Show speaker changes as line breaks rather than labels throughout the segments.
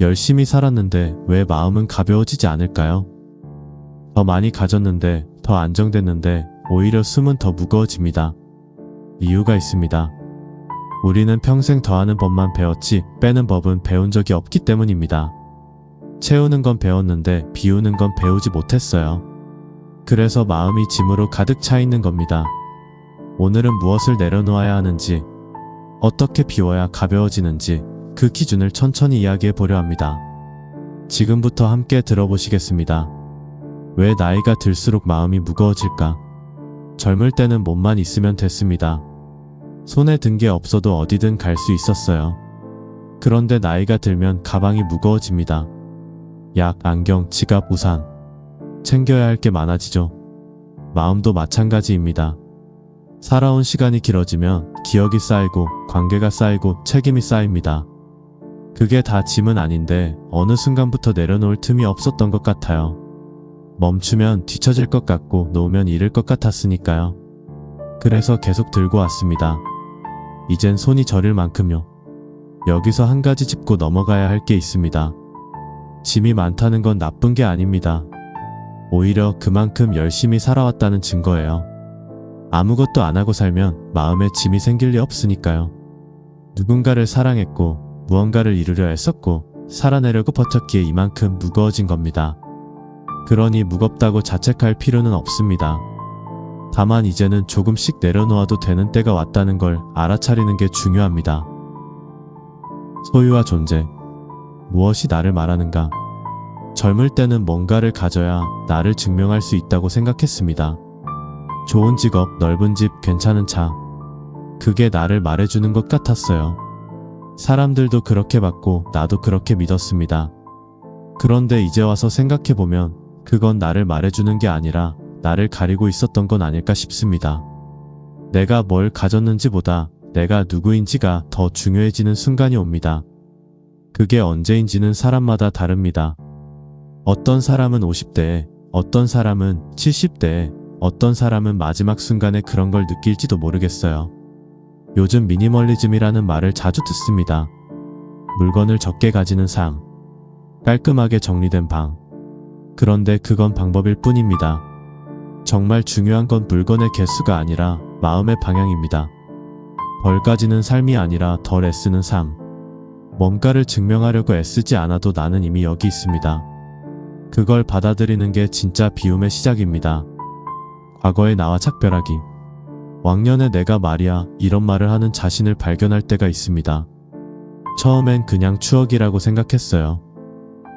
열심히 살았는데 왜 마음은 가벼워지지 않을까요? 더 많이 가졌는데, 더 안정됐는데 오히려 숨은 더 무거워집니다. 이유가 있습니다. 우리는 평생 더하는 법만 배웠지 빼는 법은 배운 적이 없기 때문입니다. 채우는 건 배웠는데 비우는 건 배우지 못했어요. 그래서 마음이 짐으로 가득 차 있는 겁니다. 오늘은 무엇을 내려놓아야 하는지, 어떻게 비워야 가벼워지는지 그 기준을 천천히 이야기해 보려 합니다. 지금부터 함께 들어보시겠습니다. 왜 나이가 들수록 마음이 무거워질까? 젊을 때는 몸만 있으면 됐습니다. 손에 든 게 없어도 어디든 갈 수 있었어요. 그런데 나이가 들면 가방이 무거워집니다. 약, 안경, 지갑, 우산. 챙겨야 할 게 많아지죠. 마음도 마찬가지입니다. 살아온 시간이 길어지면 기억이 쌓이고 관계가 쌓이고 책임이 쌓입니다. 그게 다 짐은 아닌데 어느 순간부터 내려놓을 틈이 없었던 것 같아요. 멈추면 뒤처질 것 같고 놓으면 잃을 것 같았으니까요. 그래서 계속 들고 왔습니다. 이젠 손이 저릴 만큼요. 여기서 한 가지 짚고 넘어가야 할 게 있습니다. 짐이 많다는 건 나쁜 게 아닙니다. 오히려 그만큼 열심히 살아왔다는 증거예요. 아무것도 안 하고 살면 마음에 짐이 생길 리 없으니까요. 누군가를 사랑했고 무언가를 이루려 애썼고 살아내려고 버텼기에 이만큼 무거워진 겁니다. 그러니 무겁다고 자책할 필요는 없습니다. 다만 이제는 조금씩 내려놓아도 되는 때가 왔다는 걸 알아차리는 게 중요합니다. 소유와 존재. 무엇이 나를 말하는가? 젊을 때는 뭔가를 가져야 나를 증명할 수 있다고 생각했습니다. 좋은 직업, 넓은 집, 괜찮은 차. 그게 나를 말해주는 것 같았어요. 사람들도 그렇게 봤고 나도 그렇게 믿었습니다. 그런데 이제 와서 생각해보면 그건 나를 말해주는 게 아니라 나를 가리고 있었던 건 아닐까 싶습니다. 내가 뭘 가졌는지보다 내가 누구인지가 더 중요해지는 순간이 옵니다. 그게 언제인지는 사람마다 다릅니다. 어떤 사람은 50대에, 어떤 사람은 70대에, 어떤 사람은 마지막 순간에 그런 걸 느낄지도 모르겠어요. 요즘 미니멀리즘이라는 말을 자주 듣습니다. 물건을 적게 가지는 삶, 깔끔하게 정리된 방. 그런데 그건 방법일 뿐입니다. 정말 중요한 건 물건의 개수가 아니라 마음의 방향입니다. 덜 가지는 삶이 아니라 덜 애쓰는 삶. 뭔가를 증명하려고 애쓰지 않아도 나는 이미 여기 있습니다. 그걸 받아들이는 게 진짜 비움의 시작입니다. 과거의 나와 작별하기. 왕년에 내가 말이야 이런 말을 하는 자신을 발견할 때가 있습니다. 처음엔 그냥 추억이라고 생각했어요.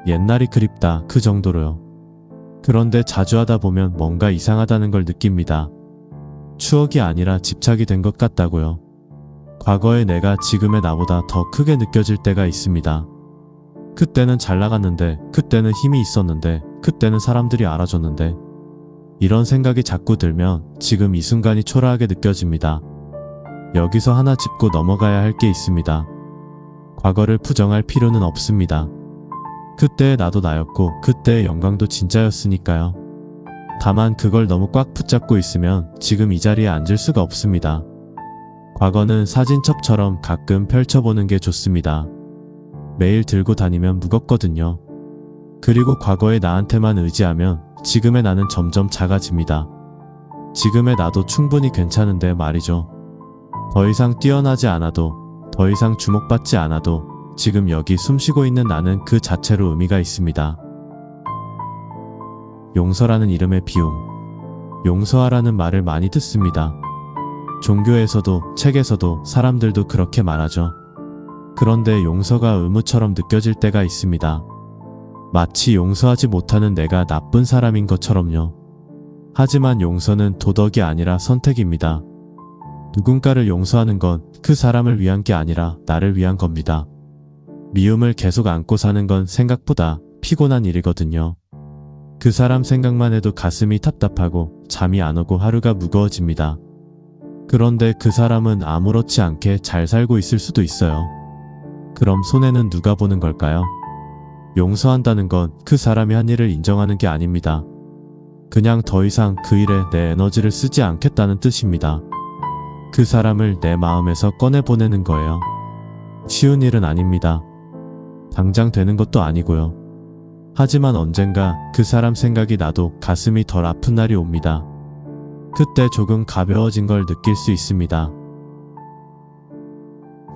옛날이 그립다 그 정도로요. 그런데 자주 하다 보면 뭔가 이상하다는 걸 느낍니다. 추억이 아니라 집착이 된 것 같다고요. 과거의 내가 지금의 나보다 더 크게 느껴질 때가 있습니다. 그때는 잘 나갔는데, 그때는 힘이 있었는데, 그때는 사람들이 알아줬는데, 이런 생각이 자꾸 들면 지금 이 순간이 초라하게 느껴집니다. 여기서 하나 짚고 넘어가야 할 게 있습니다. 과거를 부정할 필요는 없습니다. 그때의 나도 나였고 그때의 영광도 진짜였으니까요. 다만 그걸 너무 꽉 붙잡고 있으면 지금 이 자리에 앉을 수가 없습니다. 과거는 사진첩처럼 가끔 펼쳐보는 게 좋습니다. 매일 들고 다니면 무겁거든요. 그리고 과거의 나한테만 의지하면 지금의 나는 점점 작아집니다. 지금의 나도 충분히 괜찮은데 말이죠. 더 이상 뛰어나지 않아도, 더 이상 주목받지 않아도 지금 여기 숨쉬고 있는 나는 그 자체로 의미가 있습니다. 용서라는 이름의 비움. 용서하라는 말을 많이 듣습니다. 종교에서도 책에서도 사람들도 그렇게 말하죠. 그런데 용서가 의무처럼 느껴질 때가 있습니다. 마치 용서하지 못하는 내가 나쁜 사람인 것처럼요. 하지만 용서는 도덕이 아니라 선택입니다. 누군가를 용서하는 건 그 사람을 위한 게 아니라 나를 위한 겁니다. 미움을 계속 안고 사는 건 생각보다 피곤한 일이거든요. 그 사람 생각만 해도 가슴이 답답하고 잠이 안 오고 하루가 무거워집니다. 그런데 그 사람은 아무렇지 않게 잘 살고 있을 수도 있어요. 그럼 손해는 누가 보는 걸까요? 용서한다는 건 그 사람이 한 일을 인정하는 게 아닙니다. 그냥 더 이상 그 일에 내 에너지를 쓰지 않겠다는 뜻입니다. 그 사람을 내 마음에서 꺼내보내는 거예요. 쉬운 일은 아닙니다. 당장 되는 것도 아니고요. 하지만 언젠가 그 사람 생각이 나도 가슴이 덜 아픈 날이 옵니다. 그때 조금 가벼워진 걸 느낄 수 있습니다.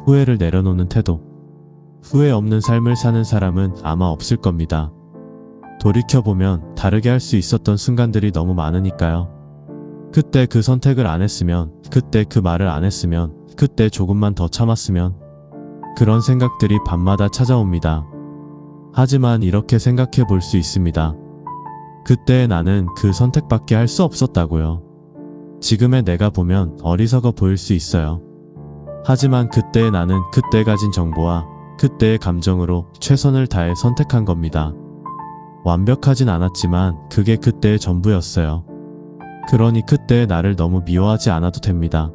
후회를 내려놓는 태도. 후회 없는 삶을 사는 사람은 아마 없을 겁니다. 돌이켜보면 다르게 할 수 있었던 순간들이 너무 많으니까요. 그때 그 선택을 안 했으면, 그때 그 말을 안 했으면, 그때 조금만 더 참았으면, 그런 생각들이 밤마다 찾아옵니다. 하지만 이렇게 생각해 볼 수 있습니다. 그때의 나는 그 선택밖에 할 수 없었다고요. 지금의 내가 보면 어리석어 보일 수 있어요. 하지만 그때의 나는 그때 가진 정보와 그때의 감정으로 최선을 다해 선택한 겁니다. 완벽하진 않았지만 그게 그때의 전부였어요. 그러니 그때의 나를 너무 미워하지 않아도 됩니다.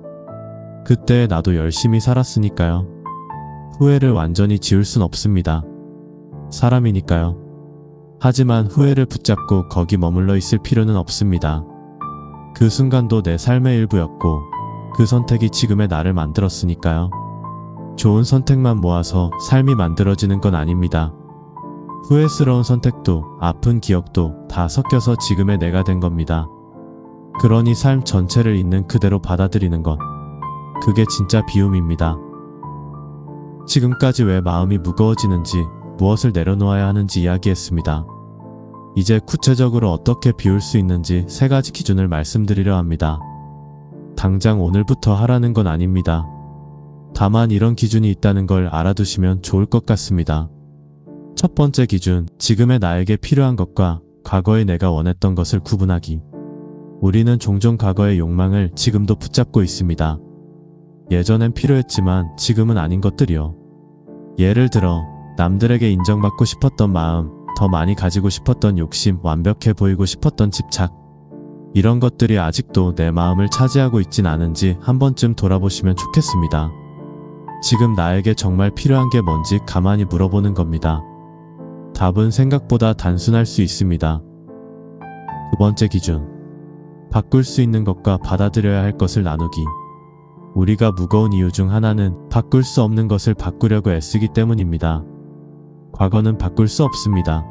그때의 나도 열심히 살았으니까요. 후회를 완전히 지울 순 없습니다. 사람이니까요. 하지만 후회를 붙잡고 거기 머물러 있을 필요는 없습니다. 그 순간도 내 삶의 일부였고 그 선택이 지금의 나를 만들었으니까요. 좋은 선택만 모아서 삶이 만들어지는 건 아닙니다. 후회스러운 선택도 아픈 기억도 다 섞여서 지금의 내가 된 겁니다. 그러니 삶 전체를 있는 그대로 받아들이는 것. 그게 진짜 비움입니다. 지금까지 왜 마음이 무거워지는지, 무엇을 내려놓아야 하는지 이야기했습니다. 이제 구체적으로 어떻게 비울 수 있는지 3가지 기준을 말씀드리려 합니다. 당장 오늘부터 하라는 건 아닙니다. 다만 이런 기준이 있다는 걸 알아두시면 좋을 것 같습니다. 첫 번째 기준, 지금의 나에게 필요한 것과 과거의 내가 원했던 것을 구분하기. 우리는 종종 과거의 욕망을 지금도 붙잡고 있습니다. 예전엔 필요했지만 지금은 아닌 것들이요. 예를 들어 남들에게 인정받고 싶었던 마음, 더 많이 가지고 싶었던 욕심, 완벽해 보이고 싶었던 집착. 이런 것들이 아직도 내 마음을 차지하고 있진 않은지 한 번쯤 돌아보시면 좋겠습니다. 지금 나에게 정말 필요한 게 뭔지 가만히 물어보는 겁니다. 답은 생각보다 단순할 수 있습니다. 두 번째 기준. 바꿀 수 있는 것과 받아들여야 할 것을 나누기. 우리가 무거운 이유 중 하나는 바꿀 수 없는 것을 바꾸려고 애쓰기 때문입니다. 과거는 바꿀 수 없습니다.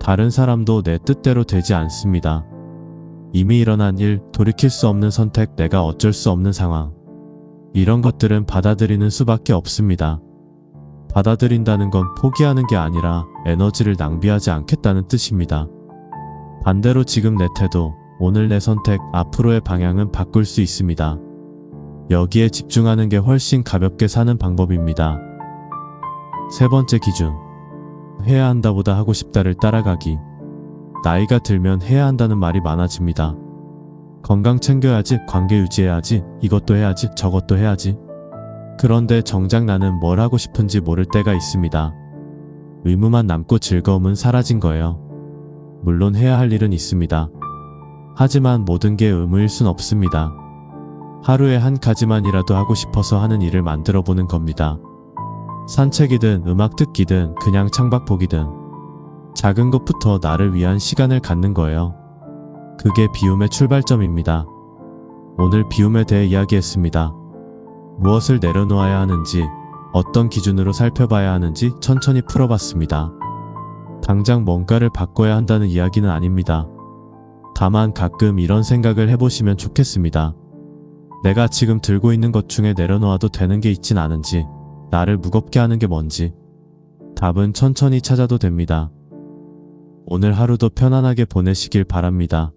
다른 사람도 내 뜻대로 되지 않습니다. 이미 일어난 일, 돌이킬 수 없는 선택, 내가 어쩔 수 없는 상황. 이런 것들은 받아들이는 수밖에 없습니다. 받아들인다는 건 포기하는 게 아니라 에너지를 낭비하지 않겠다는 뜻입니다. 반대로 지금 내 태도, 오늘 내 선택, 앞으로의 방향은 바꿀 수 있습니다. 여기에 집중하는 게 훨씬 가볍게 사는 방법입니다. 세 번째 기준. 해야 한다보다 하고 싶다를 따라가기. 나이가 들면 해야 한다는 말이 많아집니다. 건강 챙겨야지, 관계 유지해야지, 이것도 해야지, 저것도 해야지. 그런데 정작 나는 뭘 하고 싶은지 모를 때가 있습니다. 의무만 남고 즐거움은 사라진 거예요. 물론 해야 할 일은 있습니다. 하지만 모든 게 의무일 순 없습니다. 하루에 한 가지만이라도 하고 싶어서 하는 일을 만들어 보는 겁니다. 산책이든 음악 듣기든 그냥 창밖 보기든 작은 것부터 나를 위한 시간을 갖는 거예요. 그게 비움의 출발점입니다. 오늘 비움에 대해 이야기했습니다. 무엇을 내려놓아야 하는지, 어떤 기준으로 살펴봐야 하는지 천천히 풀어봤습니다. 당장 뭔가를 바꿔야 한다는 이야기는 아닙니다. 다만 가끔 이런 생각을 해보시면 좋겠습니다. 내가 지금 들고 있는 것 중에 내려놓아도 되는 게 있진 않은지, 나를 무겁게 하는 게 뭔지. 답은 천천히 찾아도 됩니다. 오늘 하루도 편안하게 보내시길 바랍니다.